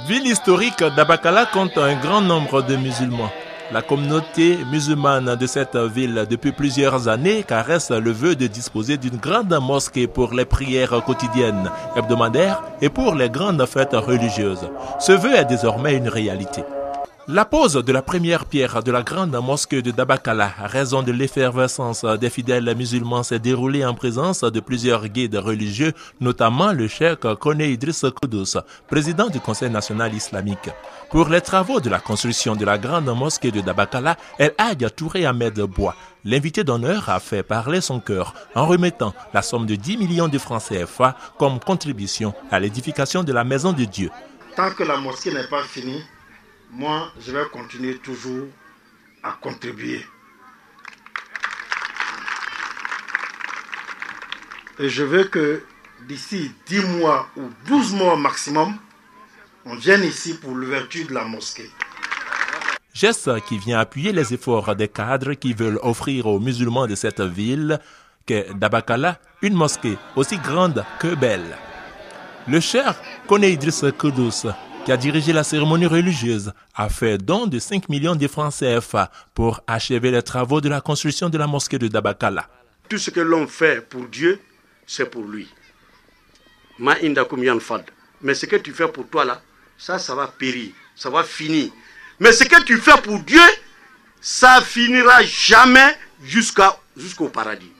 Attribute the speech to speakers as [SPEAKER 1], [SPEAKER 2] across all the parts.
[SPEAKER 1] Ville historique, Dabakala compte un grand nombre de musulmans. La communauté musulmane de cette ville depuis plusieurs années caresse le vœu de disposer d'une grande mosquée pour les prières quotidiennes, hebdomadaires et pour les grandes fêtes religieuses. Ce vœu est désormais une réalité. La pose de la première pierre de la grande mosquée de Dabakala, à raison de l'effervescence des fidèles musulmans, s'est déroulée en présence de plusieurs guides religieux, notamment le cheikh Koné Idriss Koudous, président du Conseil national islamique. Pour les travaux de la construction de la grande mosquée de Dabakala, El Hadj Touré Ahmed Bois, l'invité d'honneur, a fait parler son cœur en remettant la somme de 10 millions de francs CFA comme contribution à l'édification de la maison de Dieu.
[SPEAKER 2] Tant que la mosquée n'est pas finie, moi, je vais continuer toujours à contribuer. Et je veux que d'ici 10 mois ou 12 mois maximum, on vienne ici pour l'ouverture de la mosquée.
[SPEAKER 1] Geste qui vient appuyer les efforts des cadres qui veulent offrir aux musulmans de cette ville qu'est Dabakala une mosquée aussi grande que belle. Le cheikh Koné Idriss Koudous, qui a dirigé la cérémonie religieuse, a fait don de 5 millions de francs CFA pour achever les travaux de la construction de la mosquée de Dabakala.
[SPEAKER 3] Tout ce que l'on fait pour Dieu, c'est pour lui. Mais ce que tu fais pour toi là, ça va périr, ça va finir. Mais ce que tu fais pour Dieu, ça finira jamais jusqu'au paradis.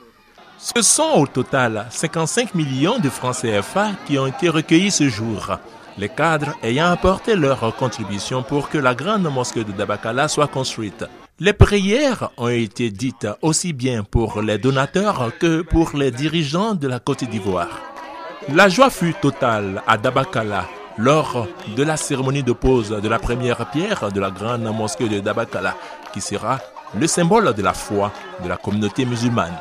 [SPEAKER 1] Ce sont au total 55 millions de francs CFA qui ont été recueillis ce jour. Les cadres ayant apporté leur contribution pour que la grande mosquée de Dabakala soit construite. Les prières ont été dites aussi bien pour les donateurs que pour les dirigeants de la Côte d'Ivoire. La joie fut totale à Dabakala lors de la cérémonie de pose de la première pierre de la grande mosquée de Dabakala, qui sera le symbole de la foi de la communauté musulmane.